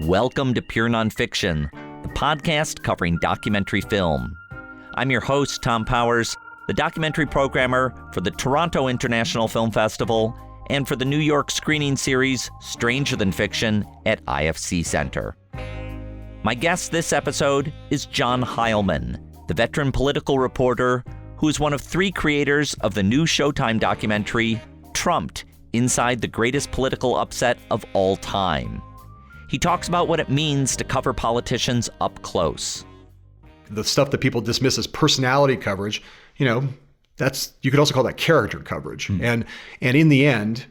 Welcome to Pure Nonfiction, the podcast covering documentary film. I'm your host, Tom Powers, the documentary programmer for the Toronto International Film Festival and for the New York screening series Stranger Than Fiction at IFC Center. My guest this episode is John Heilemann, the veteran political reporter who is one of three creators of the new Showtime documentary, Trumped, Inside the Greatest Political Upset of All Time. He talks about what it means to cover politicians up close. The stuff that people dismiss as personality coverage, you could also call that character coverage. And in the end,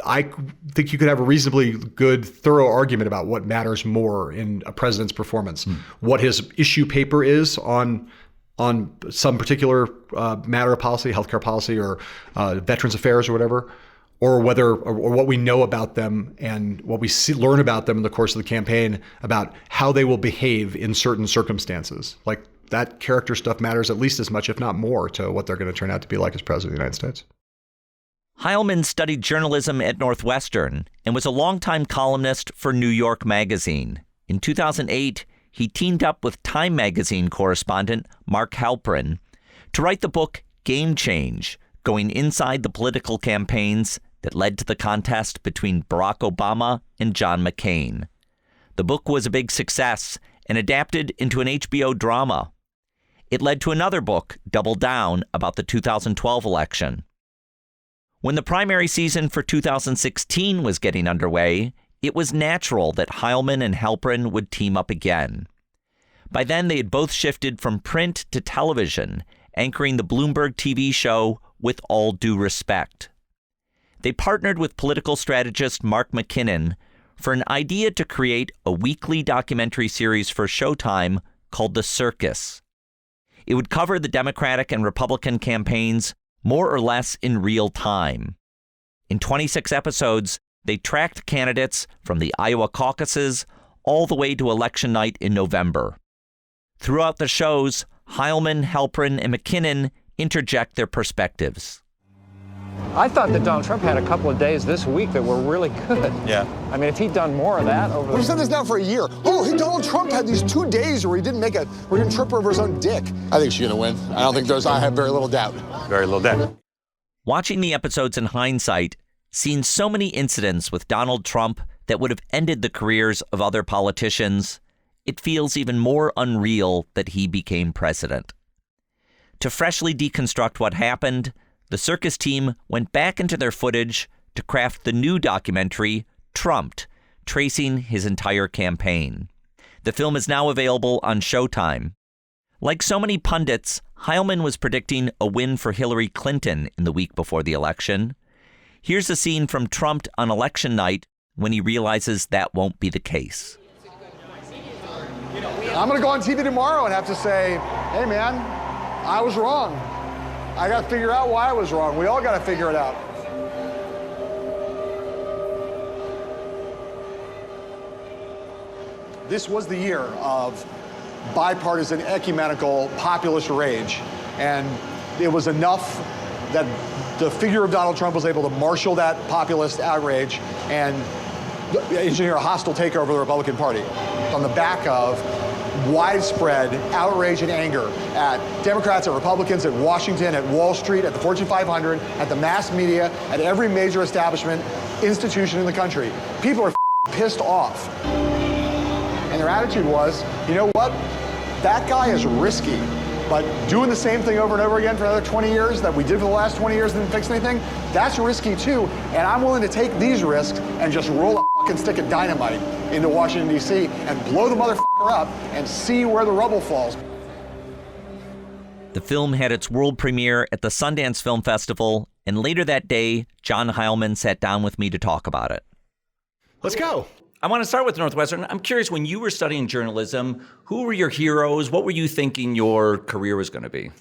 I think you could have a reasonably good, thorough argument about what matters more in a president's performance, what his issue paper is on some particular matter of policy, healthcare policy, or veterans affairs, or whatever, or what we know about them and what we learn about them in the course of the campaign about how they will behave in certain circumstances. Like that character stuff matters at least as much, if not more, to what they're going to turn out to be like as president of the United States. Heilemann studied journalism at Northwestern and was a longtime columnist for New York Magazine. In 2008, he teamed up with Time Magazine correspondent Mark Halperin to write the book Game Change, going inside the political campaigns that led to the contest between Barack Obama and John McCain. The book was a big success and adapted into an HBO drama. It led to another book, Double Down, about the 2012 election. When the primary season for 2016 was getting underway, it was natural that Heilemann and Halperin would team up again. By then, they had both shifted from print to television, anchoring the Bloomberg TV show With All Due Respect. They partnered with political strategist Mark McKinnon for an idea to create a weekly documentary series for Showtime called The Circus. It would cover the Democratic and Republican campaigns more or less in real time. In 26 episodes, they tracked candidates from the Iowa caucuses all the way to election night in November. Throughout the shows, Heilemann, Halperin, and McKinnon interject their perspectives. I thought that Donald Trump had a couple of days this week that were really good. Yeah. I mean, if he'd done more of that over We've said this now for a year. Donald Trump had these 2 days where he didn't trip over his own dick. I think she's going to win. I have very little doubt. Very little doubt. Watching the episodes in hindsight, seeing so many incidents with Donald Trump that would have ended the careers of other politicians, it feels even more unreal that he became president. To freshly deconstruct what happened, the circus team went back into their footage to craft the new documentary, Trumped, tracing his entire campaign. The film is now available on Showtime. Like so many pundits, Heilemann was predicting a win for Hillary Clinton in the week before the election. Here's a scene from Trumped on election night when he realizes that won't be the case. I'm going to go on TV tomorrow and have to say, hey, man, I was wrong. I got to figure out why I was wrong. We all got to figure it out. This was the year of bipartisan, ecumenical, populist rage. And it was enough that the figure of Donald Trump was able to marshal that populist outrage and engineer a hostile takeover of the Republican Party on the back of widespread outrage and anger at Democrats and Republicans at Washington, at Wall Street, at the Fortune 500, at the mass media, at every major establishment, institution in the country. People are pissed off. And their attitude was, you know what? That guy is risky, but doing the same thing over and over again for another 20 years that we did for the last 20 years and didn't fix anything, that's risky too. And I'm willing to take these risks and just roll a fucking stick of dynamite into Washington, D.C. and blow the motherfucker up and see where the rubble falls. The film had its world premiere at the Sundance Film Festival, and later that day, John Heilemann sat down with me to talk about it. Let's go. I want to start with Northwestern. I'm curious, when you were studying journalism, who were your heroes? What were you thinking your career was going to be?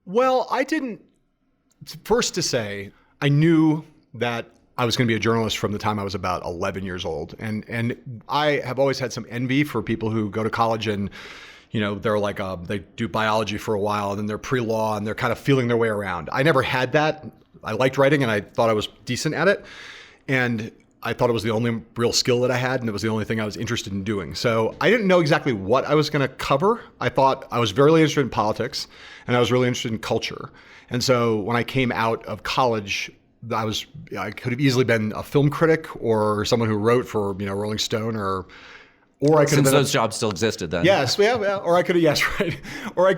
Well, first to say, I knew that I was going to be a journalist from the time I was about 11 years old. And I have always had some envy for people who go to college and, they're like, they do biology for a while and then they're pre-law and they're kind of feeling their way around. I never had that. I liked writing and I thought I was decent at it. And I thought it was the only real skill that I had, and it was the only thing I was interested in doing. So I didn't know exactly what I was going to cover. I thought I was very interested in politics, and I was really interested in culture. And so when I came out of college, I could have easily been a film critic or someone who wrote for Rolling Stone or I could have been those jobs still existed then. Yes, yeah. Or I could have, yes, right. Or I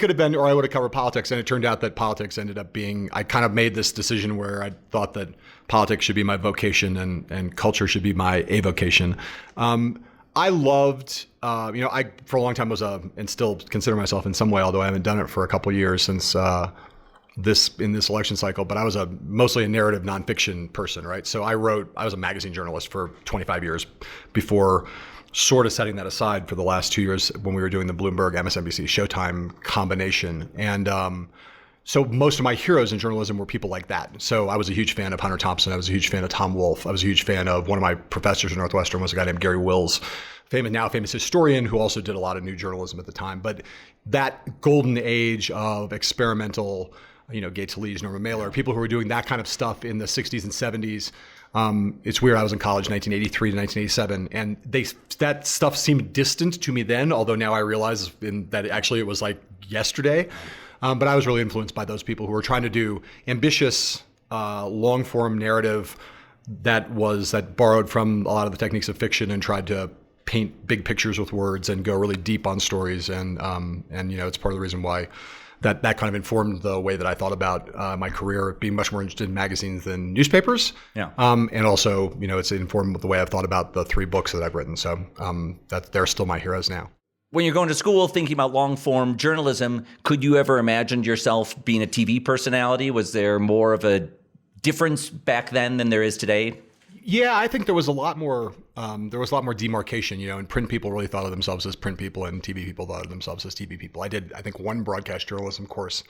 would have covered politics. And it turned out that politics ended up being, I kind of made this decision where I thought that politics should be my vocation and culture should be my avocation. I loved, I for a long time and still consider myself in some way, although I haven't done it for a couple of years since in this election cycle, but I was mostly a narrative nonfiction person, right? So I was a magazine journalist for 25 years before sort of setting that aside for the last 2 years when we were doing the Bloomberg, MSNBC, Showtime combination. And so most of my heroes in journalism were people like that. So I was a huge fan of Hunter Thompson. I was a huge fan of Tom Wolfe. I was a huge fan of one of my professors at Northwestern was a guy named Gary Wills, famous historian who also did a lot of new journalism at the time. But that golden age of experimental, Gates Lees, Norman Mailer, people who were doing that kind of stuff in the 60s and 70s. It's weird. I was in college 1983 to 1987, and that stuff seemed distant to me then, although now I realize that actually it was like yesterday. But I was really influenced by those people who were trying to do ambitious, long-form narrative that borrowed from a lot of the techniques of fiction and tried to paint big pictures with words and go really deep on stories. And it's part of the reason why that kind of informed the way that I thought about my career, being much more interested in magazines than newspapers. Yeah. And also, it's informed the way I've thought about the 3 books that I've written. So they're still my heroes now. When you're going to school thinking about long-form journalism, could you ever imagine yourself being a TV personality? Was there more of a difference back then than there is today? Yeah, I think there was a lot more. Demarcation. And print people really thought of themselves as print people, and TV people thought of themselves as TV people. I did, I think, one broadcast journalism course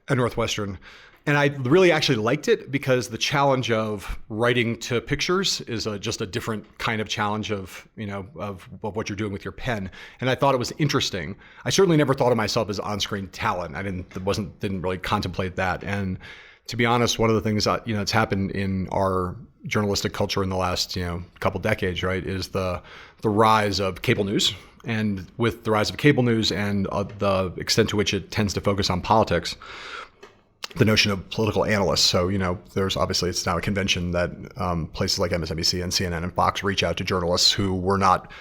at Northwestern, and I really actually liked it because the challenge of writing to pictures is just a different kind of challenge of what you're doing with your pen. And I thought it was interesting. I certainly never thought of myself as on-screen talent. I didn't really contemplate that. And to be honest, one of the things that, that's happened in our journalistic culture in the last, couple decades, right, is the rise of cable news. And with the rise of cable news and the extent to which it tends to focus on politics, the notion of political analysts. So, there's obviously, it's now a convention that places like MSNBC and CNN and Fox reach out to journalists who were not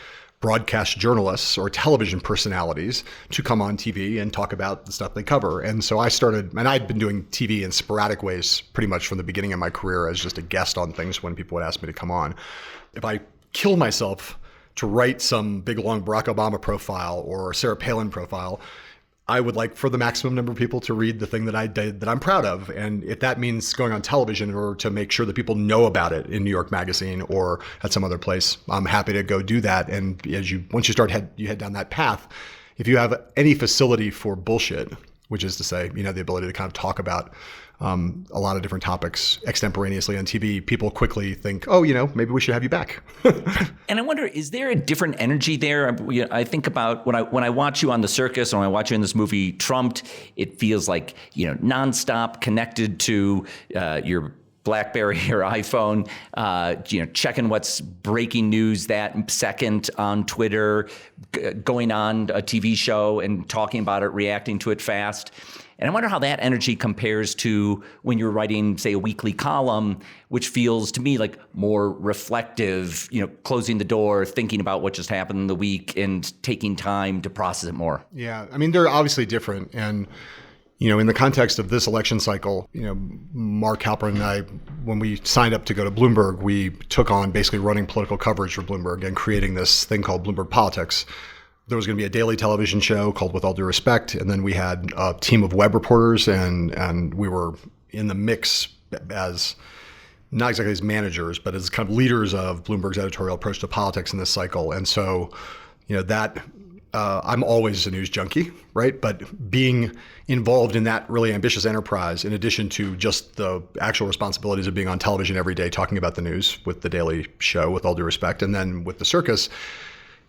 broadcast journalists or television personalities to come on TV and talk about the stuff they cover. And so I started, and I'd been doing TV in sporadic ways pretty much from the beginning of my career as just a guest on things when people would ask me to come on. If I kill myself to write some big long Barack Obama profile or Sarah Palin profile, I would like for the maximum number of people to read the thing that I did that I'm proud of. And if that means going on television in order to make sure that people know about it in New York Magazine or at some other place, I'm happy to go do that. And once you head down that path, if you have any facility for bullshit, which is to say, the ability to kind of talk about a lot of different topics extemporaneously on TV, people quickly think, oh, maybe we should have you back. And I wonder, is there a different energy there? I think about when I watch you on The Circus or when I watch you in this movie Trumped, it feels like, nonstop connected to your BlackBerry or iPhone, checking what's breaking news that second on Twitter, going on a TV show and talking about it, reacting to it fast. And I wonder how that energy compares to when you're writing, say, a weekly column, which feels to me like more reflective, closing the door, thinking about what just happened in the week and taking time to process it more. Yeah, they're obviously different. And, in the context of this election cycle, Mark Halperin and I, when we signed up to go to Bloomberg, we took on basically running political coverage for Bloomberg and creating this thing called Bloomberg Politics. There was going to be a daily television show called With All Due Respect, and then we had a team of web reporters, and we were in the mix as not exactly as managers, but as kind of leaders of Bloomberg's editorial approach to politics in this cycle. And so, I'm always a news junkie, right? But being involved in that really ambitious enterprise, in addition to just the actual responsibilities of being on television every day talking about the news with the daily show, With All Due Respect, and then with The Circus.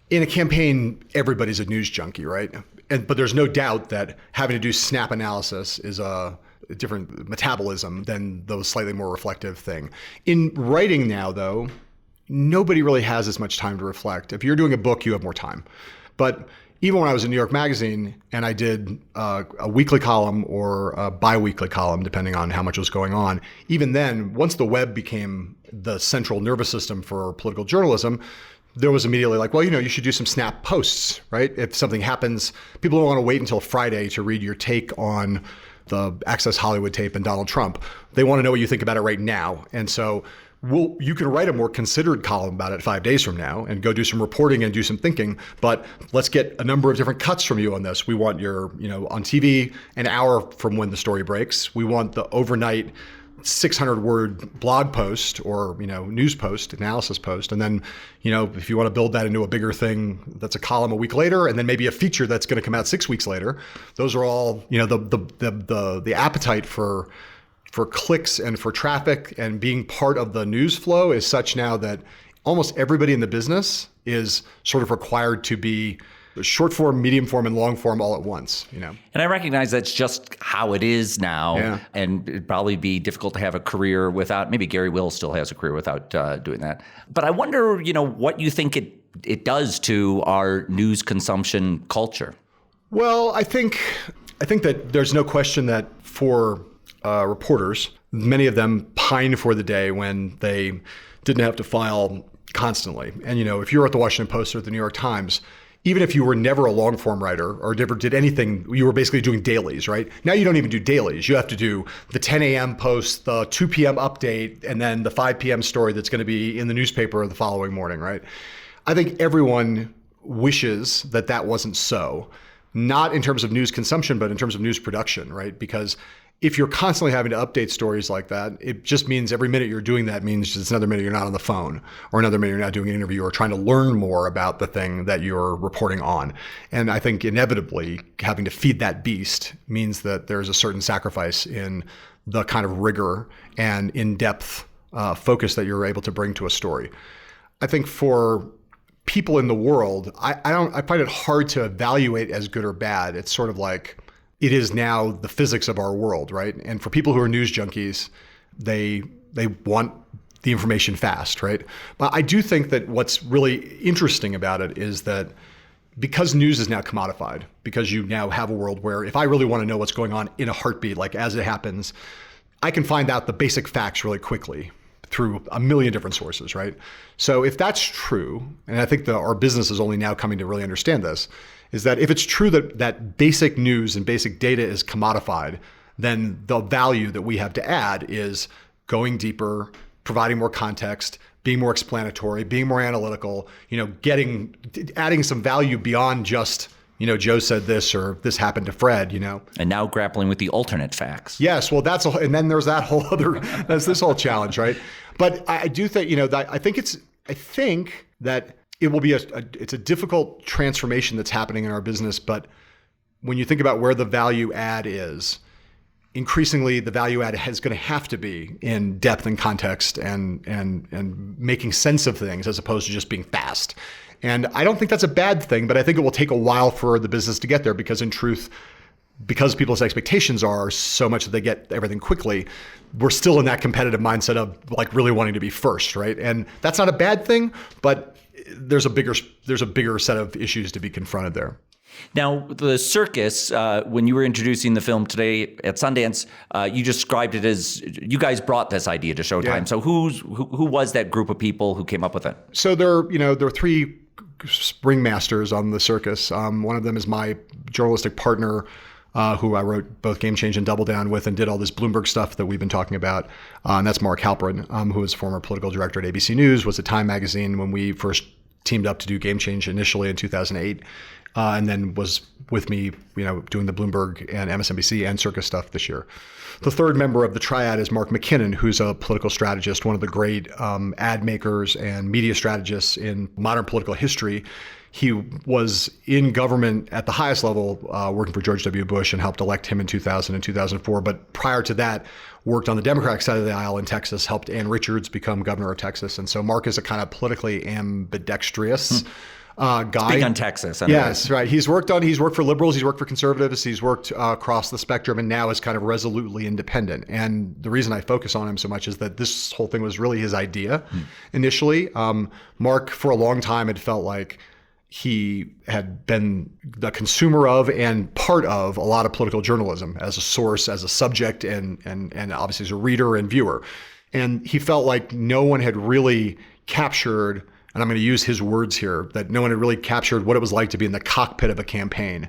In a campaign, everybody's a news junkie, right? But there's no doubt that having to do snap analysis is a different metabolism than the slightly more reflective thing. In writing now, though, nobody really has as much time to reflect. If you're doing a book, you have more time. But even when I was in New York Magazine and I did a weekly column or a bi-weekly column, depending on how much was going on, even then, once the web became the central nervous system for political journalism, there was immediately like, well, you should do some snap posts, right? If something happens, people don't want to wait until Friday to read your take on the Access Hollywood tape and Donald Trump. They want to know what you think about it right now. And so you can write a more considered column about it 5 days from now and go do some reporting and do some thinking, but let's get a number of different cuts from you on this. We want your, on TV, an hour from when the story breaks. We want the overnight 600-word blog post or, news post, analysis post. And then, if you want to build that into a bigger thing, that's a column a week later, and then maybe a feature that's going to come out 6 weeks later. Those are all, the appetite for clicks and for traffic and being part of the news flow is such now that almost everybody in the business is sort of required to be short form, medium form, and long form all at once, And I recognize that's just how it is now. Yeah. And it'd probably be difficult to have a career without, maybe Gary Will still has a career without doing that. But I wonder, what you think it does to our news consumption culture. Well, I think that there's no question that for reporters, many of them pine for the day when they didn't have to file constantly. And, if you were at the Washington Post or the New York Times, even if you were never a long form writer or never did anything, you were basically doing dailies, right? Now you don't even do dailies. You have to do the 10 a.m. post, the 2 p.m. update, and then the 5 p.m. story that's going to be in the newspaper the following morning, right? I think everyone wishes that wasn't so, not in terms of news consumption, but in terms of news production, right? Because if you're constantly having to update stories like that, it just means every minute you're doing that means it's another minute you're not on the phone, or another minute you're not doing an interview or trying to learn more about the thing that you're reporting on. And I think inevitably having to feed that beast means that there's a certain sacrifice in the kind of rigor and in-depth focus that you're able to bring to a story. I think for people in the world, I find it hard to evaluate as good or bad. It's sort of like, it is now the physics of our world, right? And for people who are news junkies, they want the information fast, right? But I do think that what's really interesting about it is that because news is now commodified, because you now have a world where if I really want to know what's going on in a heartbeat, like as it happens, I can find out the basic facts really quickly through a million different sources, right? So if that's true, and I think that our business is only now coming to really understand this, is that if it's true that basic news and basic data is commodified, then the value that we have to add is going deeper, providing more context, being more explanatory, being more analytical, adding some value beyond just, Joe said this or this happened to Fred, And now grappling with the alternate facts. Yes, well, and then there's that whole that's this whole challenge, right? But I do think, I think that it will be it's a difficult transformation that's happening in our business. But when you think about where the value add is, increasingly the value add is going to have to be in depth and context and making sense of things as opposed to just being fast. And I don't think that's a bad thing, but I think it will take a while for the business to get there because in truth, because people's expectations are so much that they get everything quickly, we're still in that competitive mindset of like really wanting to be first, right? And that's not a bad thing, but there's a bigger set of issues to be confronted there. Now, the circus, when you were introducing the film today at Sundance, you described it as you guys brought this idea to Showtime. Yeah. So who was that group of people who came up with it? So there are three ringmasters on the circus. One of them is my journalistic partner, who I wrote both Game Change and Double Down with and did all this Bloomberg stuff that we've been talking about. And that's Mark Halperin, who was former political director at ABC News, was at Time Magazine when we first teamed up to do Game Change initially in 2008, and then was with me, doing the Bloomberg and MSNBC and circus stuff this year. The third member of the triad is Mark McKinnon, who's a political strategist, one of the great ad makers and media strategists in modern political history. He was in government at the highest level, working for George W. Bush and helped elect him in 2000 and 2004. But prior to that, worked on the Democratic side of the aisle in Texas, helped Ann Richards become governor of Texas. And so Mark is a kind of politically ambidextrous guy. Big on Texas. Anyway. Yes, right. He's worked for liberals, he's worked for conservatives, he's worked across the spectrum, and now is kind of resolutely independent. And the reason I focus on him so much is that this whole thing was really his idea initially. Mark, for a long time, had felt like he had been the consumer of and part of a lot of political journalism as a source, as a subject, and obviously as a reader and viewer. And he felt like no one had really captured, and I'm going to use his words here, that no one had really captured what it was like to be in the cockpit of a campaign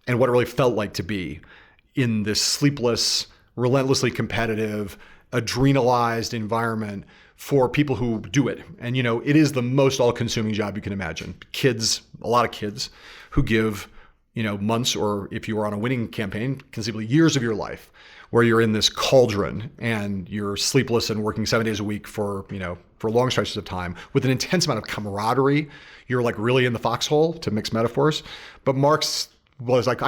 and what it really felt like to be in this sleepless, relentlessly competitive, adrenalized environment for people who do it. And, it is the most all-consuming job you can imagine. Kids, a lot of kids who give, months, or if you were on a winning campaign, conceivably years of your life, where you're in this cauldron and you're sleepless and working 7 days a week for long stretches of time with an intense amount of camaraderie. You're like really in the foxhole, to mix metaphors. But Marx was like,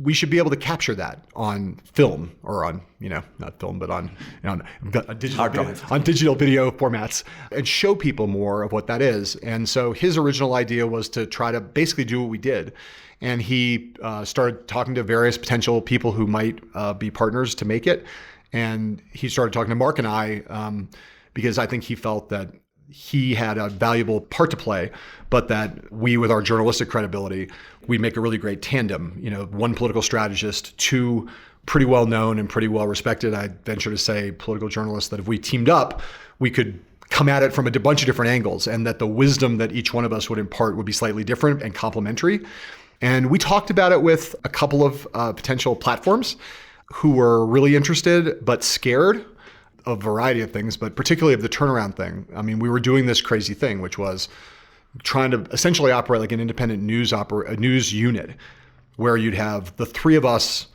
we should be able to capture that on film, or on, not film, but on digital video formats, and show people more of what that is. And so his original idea was to try to basically do what we did. And he started talking to various potential people who might be partners to make it. And he started talking to Mark and I because I think he felt that he had a valuable part to play, but that we, with our journalistic credibility, we make a really great tandem. One political strategist, two pretty well known and pretty well respected, I venture to say, political journalists, that if we teamed up, we could come at it from a bunch of different angles, and that the wisdom that each one of us would impart would be slightly different and complementary. And we talked about it with a couple of potential platforms who were really interested but scared of a variety of things, but particularly of the turnaround thing. I mean, we were doing this crazy thing, which was trying to essentially operate like an independent news unit, where you'd have the three of us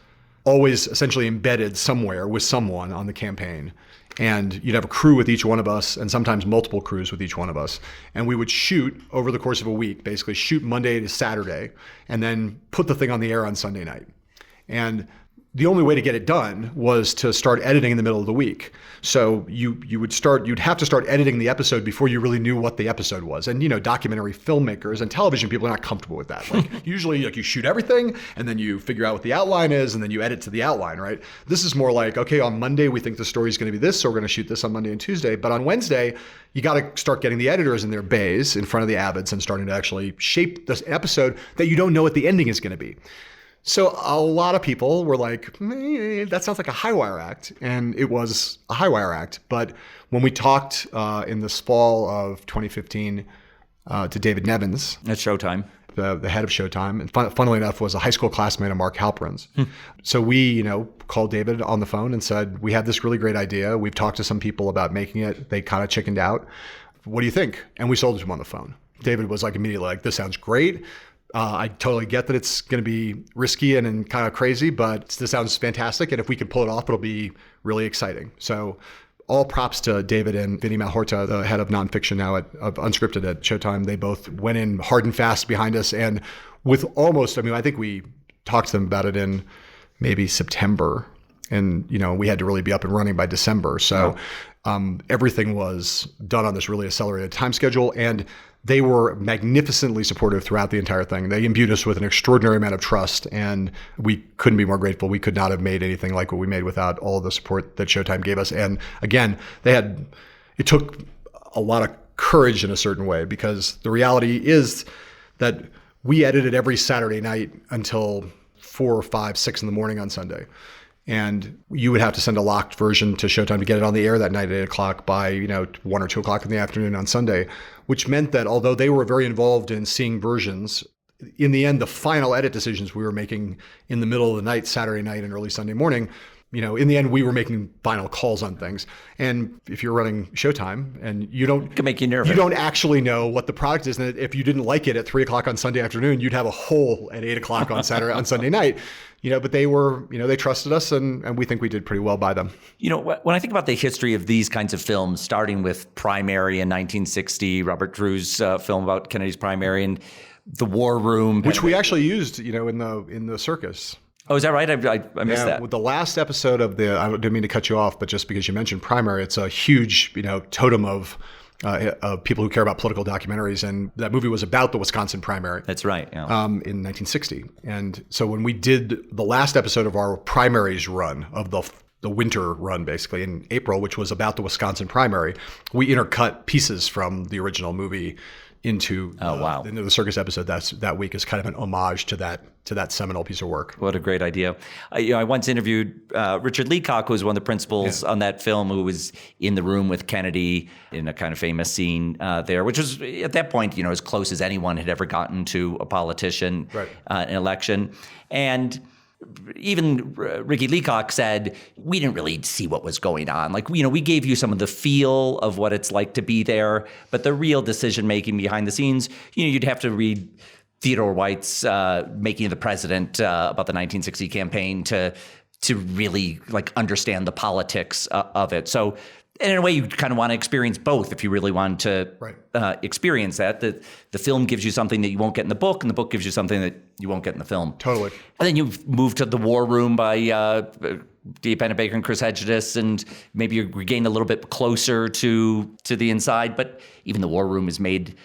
always essentially embedded somewhere with someone on the campaign. And you'd have a crew with each one of us, and sometimes multiple crews with each one of us. And we would shoot over the course of a week, basically shoot Monday to Saturday, and then put the thing on the air on Sunday night. And the only way to get it done was to start editing in the middle of the week. So you'd have to start editing the episode before you really knew what the episode was. And documentary filmmakers and television people are not comfortable with that. Like usually you shoot everything and then you figure out what the outline is and then you edit to the outline, right? This is more like, okay, on Monday we think the story's going to be this, so we're going to shoot this on Monday and Tuesday. But on Wednesday, you got to start getting the editors in their bays in front of the Abbots and starting to actually shape this episode that you don't know what the ending is going to be. So a lot of people were like, that sounds like a high wire act. And it was a high wire act. But when we talked in this fall of 2015 to David Nevins at Showtime, the head of Showtime, and funnily enough was a high school classmate of Mark Halperin's. So we, called David on the phone and said, we have this really great idea. We've talked to some people about making it. They kind of chickened out. What do you think? And we sold it to him on the phone. David was like immediately like, this sounds great. I totally get that it's going to be risky and kind of crazy, but this sounds fantastic. And if we can pull it off, it'll be really exciting. So all props to David and Vinny Malhorta, the head of nonfiction now of Unscripted at Showtime. They both went in hard and fast behind us. And with almost, I think we talked to them about it in maybe September. And, we had to really be up and running by December. So everything was done on this really accelerated time schedule. And they were magnificently supportive throughout the entire thing. They imbued us with an extraordinary amount of trust, and we couldn't be more grateful. We could not have made anything like what we made without all of the support that Showtime gave us. And again, it took a lot of courage in a certain way, because the reality is that we edited every Saturday night until 4 or 5, 6 in the morning on Sunday. And you would have to send a locked version to Showtime to get it on the air that night at 8 o'clock by 1 or 2 o'clock in the afternoon on Sunday, which meant that although they were very involved in seeing versions, in the end, the final edit decisions we were making in the middle of the night, Saturday night and early Sunday morning, in the end, we were making final calls on things. And if you're running Showtime and it can make you nervous. You don't actually know what the product is. And if you didn't like it at 3 o'clock on Sunday afternoon, you'd have a hole at 8 o'clock on Sunday night. But they were, they trusted us, and we think we did pretty well by them. When I think about the history of these kinds of films, starting with Primary in 1960, Robert Drew's film about Kennedy's primary, and The War Room, which we actually used, in the circus. Oh, is that right? I missed that. With the last episode of I didn't mean to cut you off, but just because you mentioned Primary, it's a huge, totem of people who care about political documentaries. And that movie was about the Wisconsin primary. That's right. Yeah. In 1960. And so when we did the last episode of our primaries run, of the winter run, basically, in April, which was about the Wisconsin primary, we intercut pieces from the original movie into the circus episode that week as kind of an homage to that seminal piece of work. What a great idea. I once interviewed Richard Leacock, who was one of the principals on that film, who was in the room with Kennedy in a kind of famous scene there, which was at that point, as close as anyone had ever gotten to a politician in an election. And even Ricky Leacock said, we didn't really see what was going on. Like, we gave you some of the feel of what it's like to be there, but the real decision-making behind the scenes, you'd have to read Theodore White's Making of the President about the 1960 campaign to really understand the politics of it. So in a way, you kind of want to experience both if you really want to experience that. The film gives you something that you won't get in the book, and the book gives you something that you won't get in the film. Totally. And then you've moved to The War Room by D. Pennebaker and Chris Hedges, and maybe you're getting a little bit closer to the inside. But even The War Room is made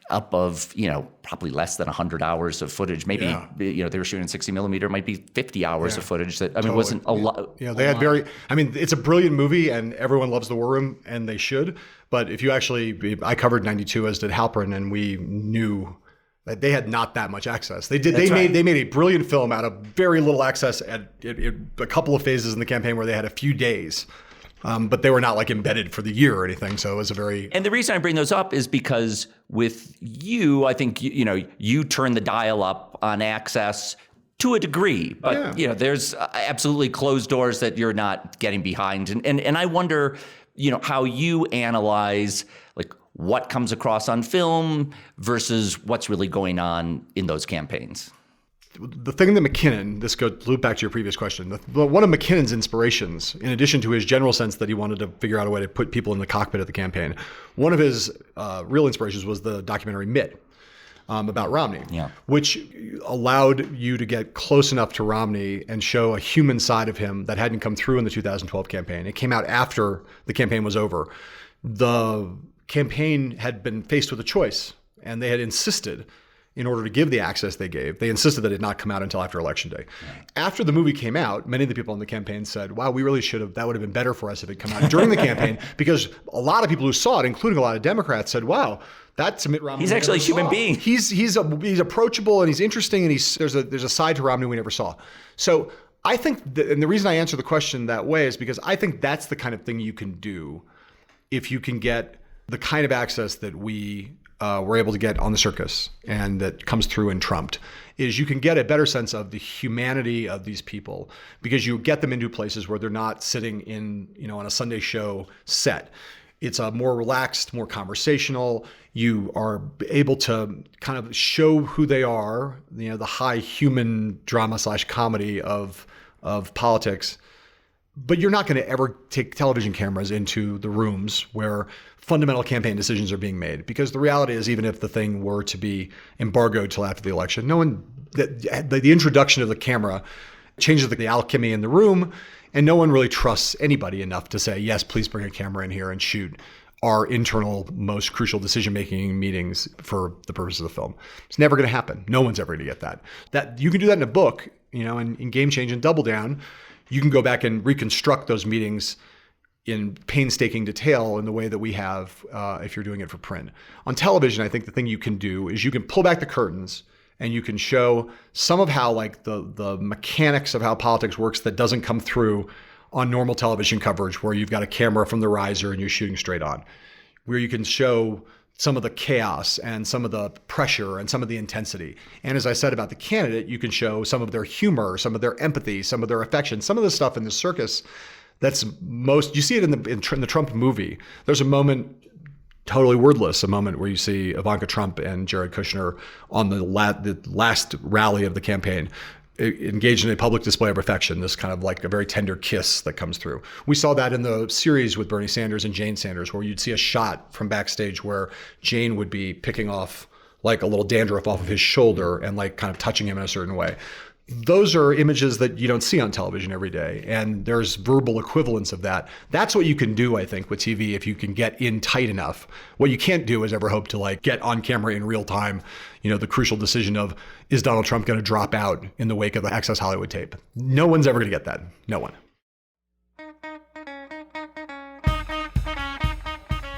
up of, probably less than 100 hours of footage. Maybe, they were shooting 60 millimeter, might be 50 hours of footage. That, it wasn't a lot. They had it's a brilliant movie and everyone loves The War Room, and they should. But if you I covered 92, as did Halperin, and we knew that they had not that much access. They made a brilliant film out of very little access at a couple of phases in the campaign where they had a few days. But they were not embedded for the year or anything. So it was And the reason I bring those up is because with you, I think, you turn the dial up on access to a degree. But, there's absolutely closed doors that you're not getting behind. And I wonder, how you analyze what comes across on film versus what's really going on in those campaigns. The thing that McKinnon, loop back to your previous question, one of McKinnon's inspirations, in addition to his general sense that he wanted to figure out a way to put people in the cockpit of the campaign, one of his real inspirations was the documentary Mitt about Romney, which allowed you to get close enough to Romney and show a human side of him that hadn't come through in the 2012 campaign. It came out after the campaign was over. The campaign had been faced with a choice, and they had insisted, in order to give the access they gave, they insisted that it not come out until after Election Day. After the movie came out, many of the people in the campaign said, wow, we really should have, that would have been better for us if it come out during the campaign, because a lot of people who saw it, including a lot of Democrats, said, wow, that's Mitt Romney. He's actually a human being. He's approachable and he's interesting, and there's a side to Romney we never saw. So I think, and the reason I answer the question that way is because I think that's the kind of thing you can do if you can get the kind of access that we were able to get on the circus and that comes through in Trumped, is you can get a better sense of the humanity of these people because you get them into places where they're not sitting in, on a Sunday show set. It's a more relaxed, more conversational. You are able to kind of show who they are, the high human drama / comedy of politics. But you're not going to ever take television cameras into the rooms where fundamental campaign decisions are being made, because the reality is, even if the thing were to be embargoed till after the election, the introduction of the camera changes the alchemy in the room, and no one really trusts anybody enough to say, yes, please bring a camera in here and shoot our internal most crucial decision-making meetings for the purpose of the film. It's never going to happen. No one's ever going to get that. That you can do that in a book, in Game Change and Double Down. You can go back and reconstruct those meetings in painstaking detail in the way that we have if you're doing it for print. On television, I think the thing you can do is you can pull back the curtains and you can show some of how the mechanics of how politics works that doesn't come through on normal television coverage, where you've got a camera from the riser and you're shooting straight on, where you can show some of the chaos and some of the pressure and some of the intensity. And as I said about the candidate, you can show some of their humor, some of their empathy, some of their affection, some of the stuff in the circus that's you see it in the Trump movie. There's a moment, totally wordless, a moment where you see Ivanka Trump and Jared Kushner on the last rally of the campaign, engaged in a public display of affection, this kind of a very tender kiss that comes through. We saw that in the series with Bernie Sanders and Jane Sanders, where you'd see a shot from backstage where Jane would be picking off a little dandruff off of his shoulder and kind of touching him in a certain way. Those are images that you don't see on television every day, and there's verbal equivalents of that. That's what you can do, I think, with TV if you can get in tight enough. What you can't do is ever hope to get on camera in real time, the crucial decision of, is Donald Trump going to drop out in the wake of the Access Hollywood tape? No one's ever going to get that. No one.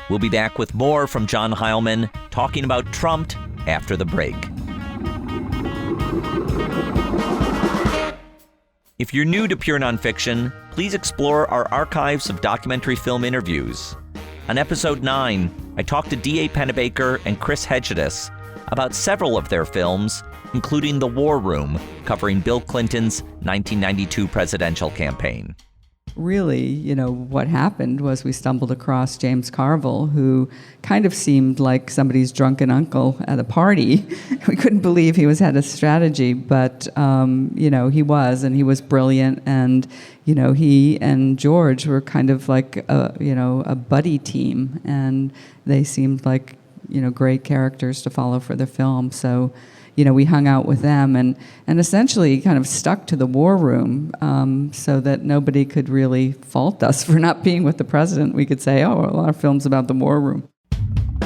We'll be back with more from John Heilemann talking about Trump after the break. If you're new to Pure Nonfiction, please explore our archives of documentary film interviews. On episode 9, I talked to D.A. Pennebaker and Chris Hedges about several of their films, including The War Room, covering Bill Clinton's 1992 presidential campaign. Really, what happened was we stumbled across James Carville, who kind of seemed like somebody's drunken uncle at a party. We couldn't believe he had a strategy, but, he was, and he was brilliant. And, he and George were kind of like, a buddy team, and they seemed like, great characters to follow for the film. So, we hung out with them and essentially kind of stuck to the war room so that nobody could really fault us for not being with the president. We could say, a lot of films about the war room.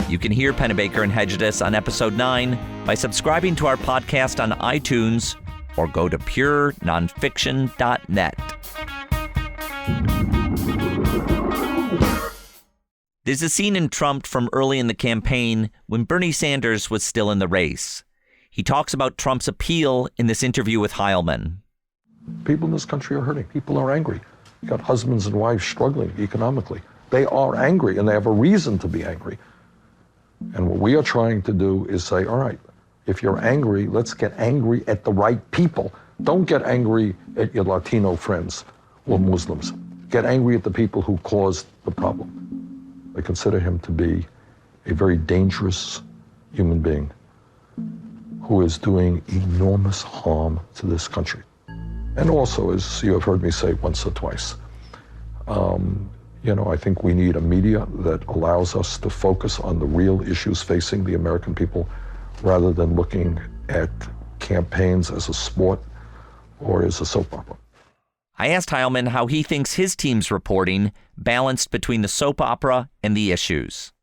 You can hear Pennebaker and Hedges on episode 9 by subscribing to our podcast on iTunes or go to purenonfiction.net. There's a scene in Trump from early in the campaign when Bernie Sanders was still in the race. He talks about Trump's appeal in this interview with Heilemann. People in this country are hurting. People are angry. You got husbands and wives struggling economically. They are angry, and they have a reason to be angry. And what we are trying to do is say, all right, if you're angry, let's get angry at the right people. Don't get angry at your Latino friends or Muslims. Get angry at the people who caused the problem. I consider him to be a very dangerous human being who is doing enormous harm to this country. And also, as you have heard me say once or twice, I think we need a media that allows us to focus on the real issues facing the American people rather than looking at campaigns as a sport or as a soap opera. I asked Heilemann how he thinks his team's reporting balanced between the soap opera and the issues.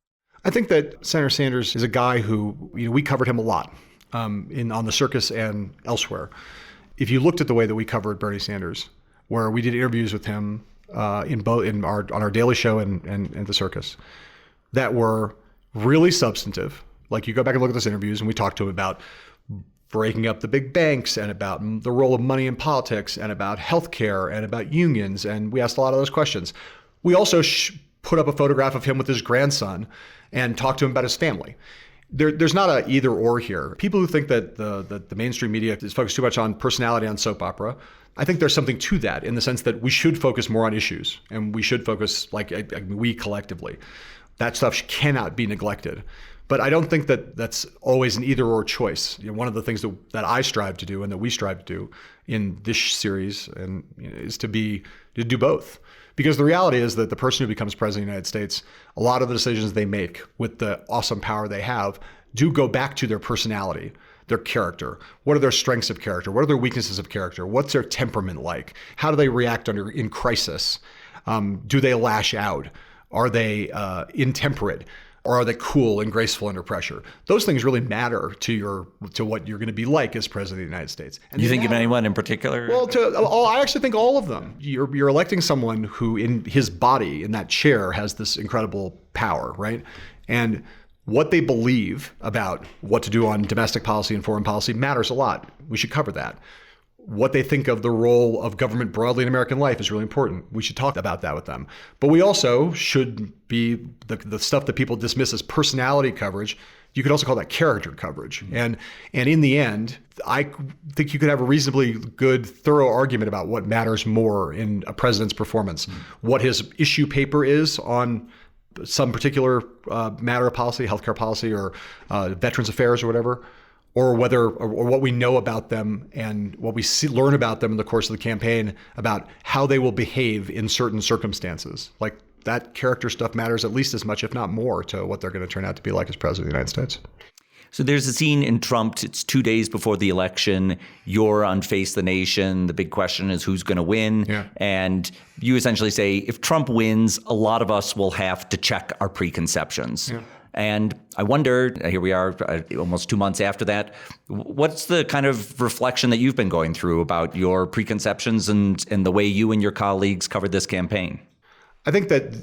I think that Senator Sanders is a guy who, we covered him a lot. On the circus and elsewhere. If you looked at the way that we covered Bernie Sanders, where we did interviews with him on our daily show and the circus, that were really substantive. Like, you go back and look at those interviews, and we talked to him about breaking up the big banks and about the role of money in politics and about healthcare and about unions, and we asked a lot of those questions. We also put up a photograph of him with his grandson and talked to him about his family. There's not a either or here. People who think that the mainstream media is focused too much on personality on soap opera, I think there's something to that in the sense that we should focus more on issues, and we should focus, we collectively. That stuff cannot be neglected. But I don't think that that's always an either or choice. One of the things that I strive to do and that we strive to do in this series is to do both. Because the reality is that the person who becomes president of the United States, a lot of the decisions they make with the awesome power they have do go back to their personality, their character. What are their strengths of character? What are their weaknesses of character? What's their temperament like? How do they react in crisis? Do they lash out? Are they intemperate? Or are they cool and graceful under pressure? Those things really matter to what you're going to be like as president of the United States. And you think of anyone in particular? Well, I actually think all of them. You're electing someone who, in his body, in that chair, has this incredible power, right? And what they believe about what to do on domestic policy and foreign policy matters a lot. We should cover that. What they think of the role of government broadly in American life is really important. We should talk about that with them. But we also should be the stuff that people dismiss as personality coverage. You could also call that character coverage. And in the end, I think you could have a reasonably good, thorough argument about what matters more in a president's performance. What his issue paper is on some particular matter of policy, healthcare policy or veterans affairs or whatever, or what we know about them and what we learn about them in the course of the campaign about how they will behave in certain circumstances. Like, that character stuff matters at least as much, if not more, to what they're going to turn out to be like as president of the United States. So there's a scene in Trump. It's 2 days before the election. You're on Face the Nation. The big question is who's going to win. Yeah. And you essentially say, if Trump wins, a lot of us will have to check our preconceptions. Yeah. And I wonder, here we are almost 2 months after that, what's the kind of reflection that you've been going through about your preconceptions and the way you and your colleagues covered this campaign? I think that,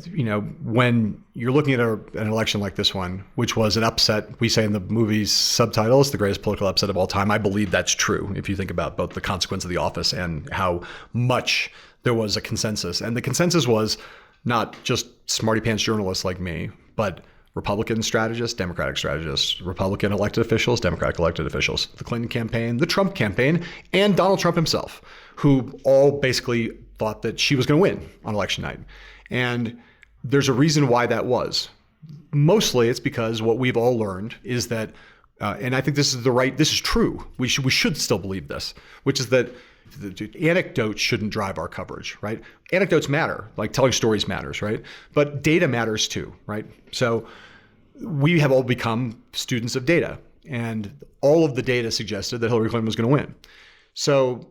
when you're looking at an election like this one, which was an upset, we say in the movie's subtitle, it's the greatest political upset of all time. I believe that's true if you think about both the consequence of the office and how much there was a consensus. And the consensus was not just smarty pants journalists like me, but Republican strategists, Democratic strategists, Republican elected officials, Democratic elected officials, the Clinton campaign, the Trump campaign, and Donald Trump himself, who all basically thought that she was going to win on election night. And there's a reason why that was. Mostly it's because what we've all learned is that, and I think this is true. We should still believe this, which is that the anecdotes shouldn't drive our coverage, right? Anecdotes matter, like telling stories matters, right? But data matters too, right? So we have all become students of data, and all of the data suggested that Hillary Clinton was going to win. So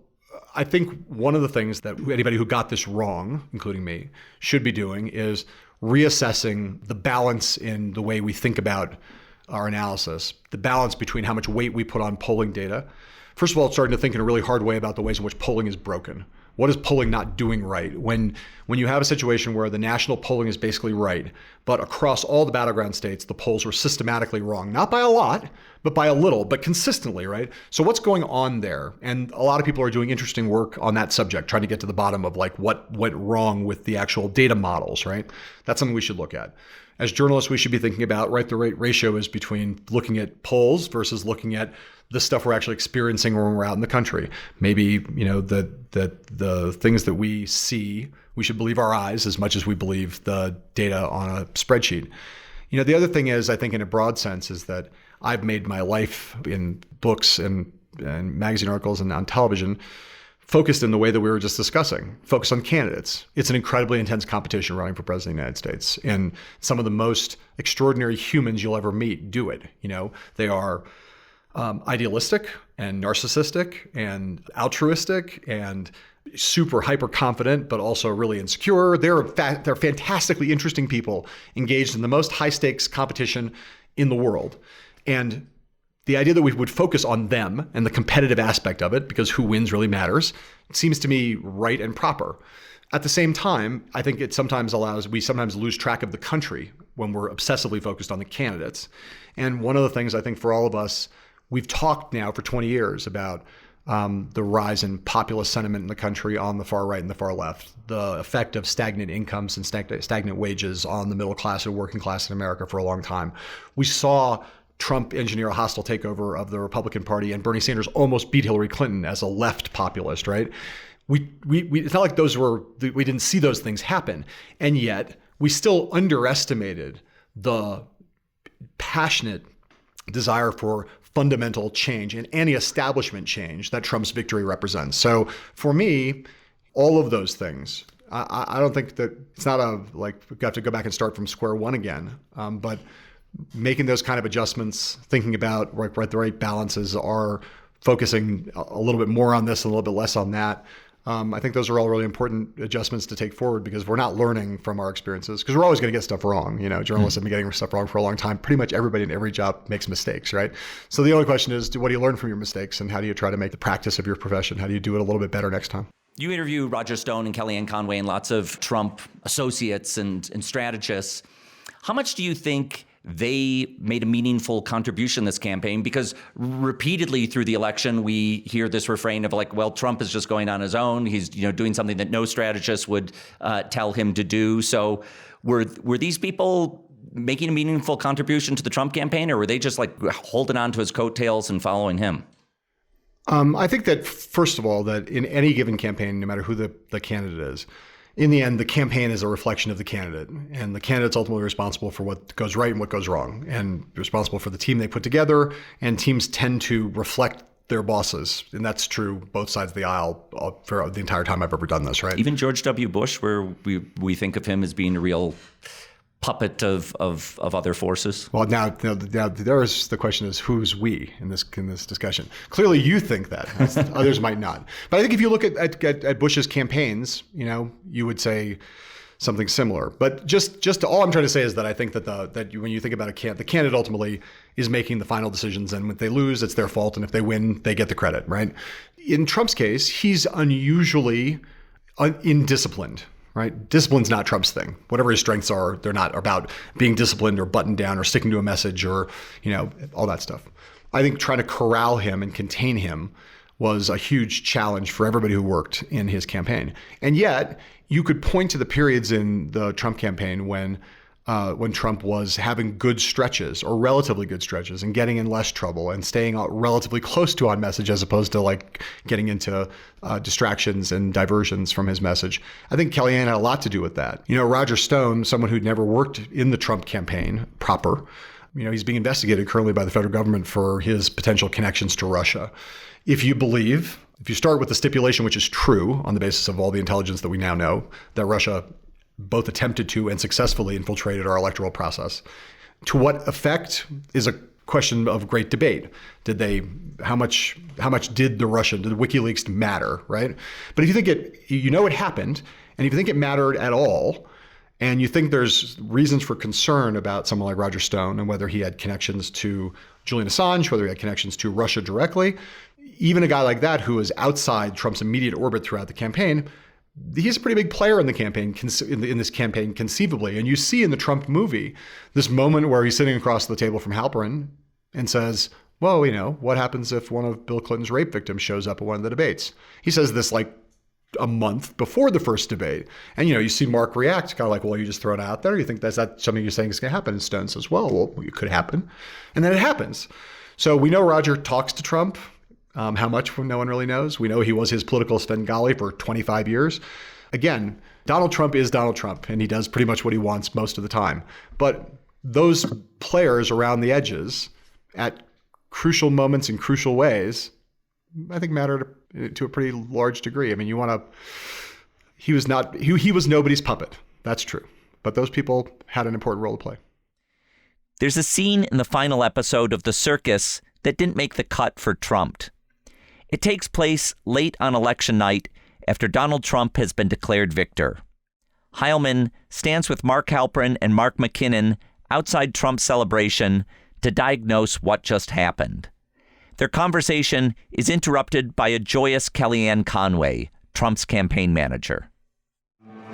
I think one of the things that anybody who got this wrong, including me, should be doing is reassessing the balance in the way we think about our analysis, the balance between how much weight we put on polling data. First of all, starting to think in a really hard way about the ways in which polling is broken. What is polling not doing right? When you have a situation where the national polling is basically right, but across all the battleground states, the polls were systematically wrong, not by a lot, but by a little, but consistently, right? So what's going on there? And a lot of people are doing interesting work on that subject, trying to get to the bottom of like what went wrong with the actual data models, right? That's something we should look at. As journalists, we should be thinking about, right, the ratio is between looking at polls versus looking at the stuff we're actually experiencing when we're out in the country. Maybe, the things that we see, we should believe our eyes as much as we believe the data on a spreadsheet. The other thing is, I think in a broad sense, is that I've made my life in books and magazine articles and on television focused in the way that we were just discussing, focused on candidates. It's an incredibly intense competition running for president of the United States. And some of the most extraordinary humans you'll ever meet do it. They are idealistic and narcissistic and altruistic and super hyper confident, but also really insecure. They're fantastically interesting people engaged in the most high stakes competition in the world. And the idea that we would focus on them and the competitive aspect of it, because who wins really matters, seems to me right and proper. At the same time, I think it sometimes we sometimes lose track of the country when we're obsessively focused on the candidates. And one of the things I think for all of us, we've talked now for 20 years about the rise in populist sentiment in the country on the far right and the far left, the effect of stagnant incomes and stagnant wages on the middle class and working class in America for a long time. We saw Trump engineer a hostile takeover of the Republican Party, and Bernie Sanders almost beat Hillary Clinton as a left populist, right? We it's not like we didn't see those things happen. And yet we still underestimated the passionate desire for fundamental change and anti-establishment change that Trump's victory represents. So for me, all of those things, I don't think that it's not we have to go back and start from square one again, but making those kind of adjustments, thinking about the right balances, are focusing a little bit more on this and a little bit less on that. I think those are all really important adjustments to take forward, because we're not learning from our experiences, because we're always going to get stuff wrong. Journalists have been getting stuff wrong for a long time. Pretty much everybody in every job makes mistakes, right? So the only question is, what do you learn from your mistakes, and how do you try to make the practice of your profession? How do you do it a little bit better next time? You interview Roger Stone and Kellyanne Conway and lots of Trump associates and strategists. How much do you think they made a meaningful contribution this campaign? Because repeatedly through the election, we hear this refrain of Trump is just going on his own. He's doing something that no strategist would tell him to do. So were these people making a meaningful contribution to the Trump campaign, or were they just holding on to his coattails and following him? I think that, first of all, that in any given campaign, no matter who the candidate is, in the end, the campaign is a reflection of the candidate, and the candidate's ultimately responsible for what goes right and what goes wrong, and responsible for the team they put together. And teams tend to reflect their bosses, and that's true both sides of the aisle for the entire time I've ever done this, right? Even George W. Bush, where we think of him as being a real puppet of other forces? Well, now there's the question is who's we in this discussion. Clearly, you think that others might not. But I think if you look at Bush's campaigns, you would say something similar. But just all I'm trying to say is that I think that when you think about the candidate ultimately is making the final decisions, and if they lose, it's their fault, and if they win, they get the credit, right? In Trump's case, he's unusually indisciplined. Right? Discipline's not Trump's thing. Whatever his strengths are, they're not about being disciplined or buttoned down or sticking to a message or, all that stuff. I think trying to corral him and contain him was a huge challenge for everybody who worked in his campaign. And yet, you could point to the periods in the Trump campaign when Trump was having good stretches or relatively good stretches and getting in less trouble and staying relatively close to on message as opposed to like getting into distractions and diversions from his message. I think Kellyanne had a lot to do with that. Roger Stone, someone who'd never worked in the Trump campaign proper, he's being investigated currently by the federal government for his potential connections to Russia. If you start with the stipulation, which is true on the basis of all the intelligence that we now know, that Russia both attempted to and successfully infiltrated our electoral process. To what effect is a question of great debate. How much did WikiLeaks matter, right? But if you think it happened, and if you think it mattered at all, and you think there's reasons for concern about someone like Roger Stone and whether he had connections to Julian Assange, whether he had connections to Russia directly, even a guy like that who is outside Trump's immediate orbit throughout the campaign, he's a pretty big player in the campaign, in this campaign conceivably. And you see in the Trump movie this moment where he's sitting across the table from Halperin and says, well, what happens if one of Bill Clinton's rape victims shows up at one of the debates? He says this like a month before the first debate. And, you see Mark react kind of like, well, you just throw it out there. You think that's not something you're saying is going to happen? And Stone says, well, it could happen. And then it happens. So we know Roger talks to Trump. How much, no one really knows. We know he was his political Svengali for 25 years. Again, Donald Trump is Donald Trump, and he does pretty much what he wants most of the time. But those players around the edges at crucial moments in crucial ways, I think matter to a pretty large degree. I mean, he was nobody's puppet. That's true. But those people had an important role to play. There's a scene in the final episode of The Circus that didn't make the cut for Trump. It takes place late on election night after Donald Trump has been declared victor. Heilemann stands with Mark Halperin and Mark McKinnon outside Trump's celebration to diagnose what just happened. Their conversation is interrupted by a joyous Kellyanne Conway, Trump's campaign manager.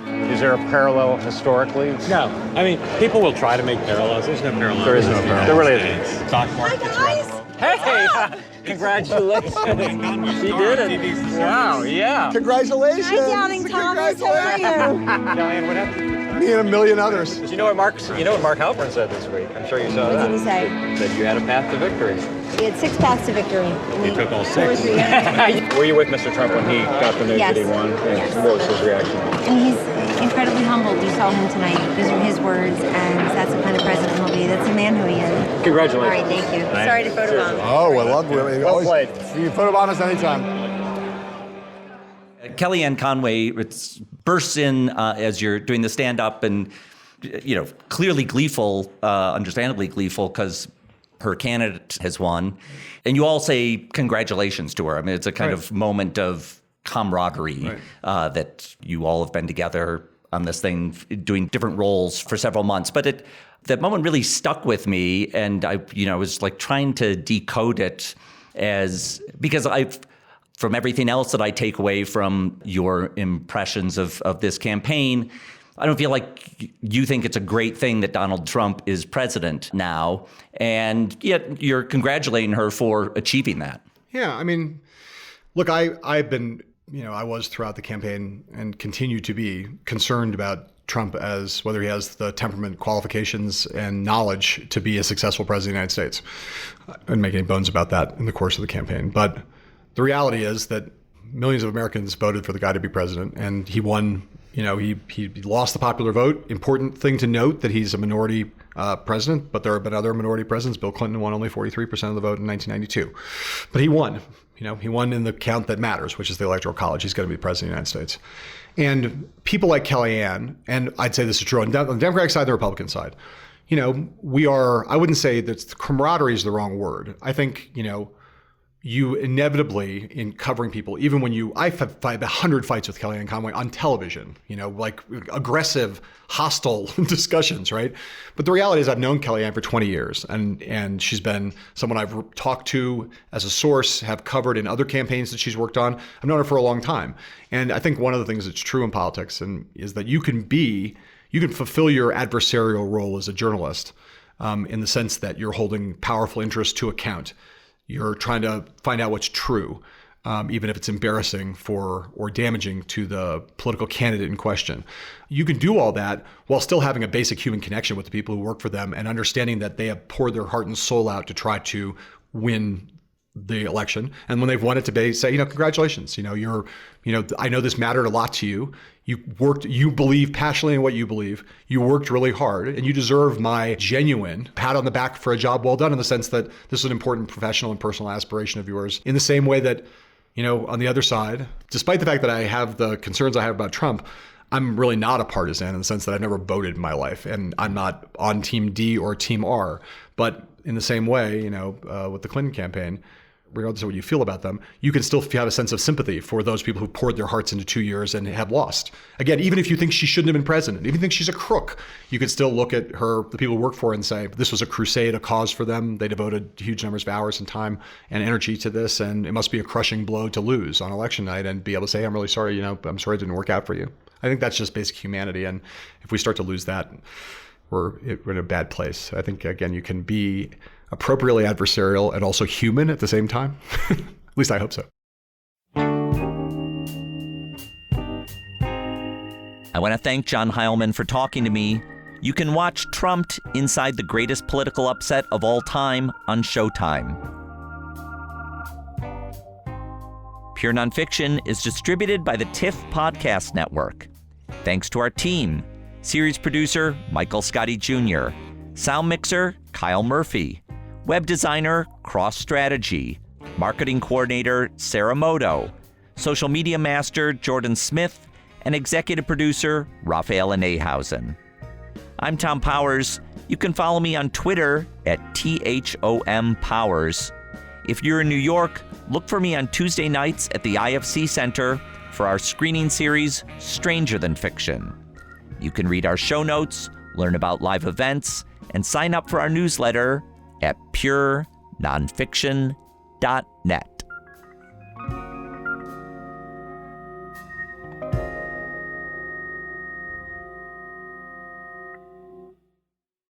Is there a parallel historically? No. I mean, people will try to make parallels. There's no parallel. There is no parallel. There really isn't. Stock market's around the world. Hey! Congratulations. She did it. Wow, yeah. Congratulations. Hi, Doubting Thomas. How are you? Kellyanne, what happened? Me and a million others. You know what Mark Halperin said this week? I'm sure you saw that. What did he say? That you had a path to victory. We had 6 paths to victory. You took all 6. Were you with Mr. Trump when he got the news that he won? Yes. What was his reaction? And he's incredibly humbled. You saw him tonight. Those are his words, and that's the kind of president he'll be. That's the man who he is. Congratulations. All right, thank you. Sorry to photobomb. Oh, I love it. Well played. You can photobomb us anytime. Kellyanne Conway bursts in as you're doing the stand-up and, clearly gleeful, understandably gleeful, because her candidate has won. And you all say congratulations to her. I mean, it's a kind of moment of camaraderie that you all have been together on this thing, doing different roles for several months. But that moment really stuck with me, and I was like trying to decode it because from everything else that I take away from your impressions of this campaign, I don't feel like you think it's a great thing that Donald Trump is president now, and yet you're congratulating her for achieving that. Yeah, I mean, look, I've been, I was throughout the campaign and continue to be concerned about Trump as whether he has the temperament, qualifications, and knowledge to be a successful president of the United States. I didn't make any bones about that in the course of the campaign. But the reality is that millions of Americans voted for the guy to be president, and he won He lost the popular vote. Important thing to note that he's a minority president, but there have been other minority presidents. Bill Clinton won only 43% of the vote in 1992. But he won. He won in the count that matters, which is the Electoral College. He's going to be president of the United States. And people like Kellyanne, and I'd say this is true on the Democratic side, the Republican side, we are, I wouldn't say that camaraderie is the wrong word. I think, you inevitably, in covering people, even when I've had 100 fights with Kellyanne Conway on television, like aggressive, hostile discussions, right? But the reality is I've known Kellyanne for 20 years, and she's been someone I've talked to as a source, have covered in other campaigns that she's worked on. I've known her for a long time. And I think one of the things that's true in politics is that you can fulfill your adversarial role as a journalist in the sense that you're holding powerful interests to account. You're trying to find out what's true, even if it's embarrassing or damaging to the political candidate in question. You can do all that while still having a basic human connection with the people who work for them and understanding that they have poured their heart and soul out to try to win the election. And when they've won it, to say, congratulations. I know this mattered a lot to you. You believe passionately in what you believe. You worked really hard, and you deserve my genuine pat on the back for a job well done, in the sense that this is an important professional and personal aspiration of yours. In the same way that, on the other side, despite the fact that I have the concerns I have about Trump, I'm really not a partisan in the sense that I've never voted in my life, and I'm not on Team D or Team R. But in the same way, with the Clinton campaign, regardless of what you feel about them, you can still have a sense of sympathy for those people who poured their hearts into 2 years and have lost. Again, even if you think she shouldn't have been president, even if you think she's a crook, you could still look at the people who work for her and say, this was a crusade, a cause for them. They devoted huge numbers of hours and time and energy to this, and it must be a crushing blow to lose on election night and be able to say, I'm really sorry, I'm sorry it didn't work out for you. I think that's just basic humanity. And if we start to lose that, we're in a bad place. I think, again, you can be appropriately adversarial and also human at the same time. At least I hope so. I want to thank John Heilemann for talking to me. You can watch Trumped inside the greatest political upset of all time on Showtime. Pure Nonfiction is distributed by the TIFF Podcast Network. Thanks to our team, series producer Michael Scotti Jr., sound mixer Kyle Murphy, web designer Cross Strategy, marketing coordinator Sarah Moto, social media master Jordan Smith, and executive producer Raphael Nehausen. I'm Tom Powers. You can follow me on Twitter at THOMPowers. If you're in New York, look for me on Tuesday nights at the IFC Center for our screening series, Stranger Than Fiction. You can read our show notes, learn about live events, and sign up for our newsletter at purenonfiction.net.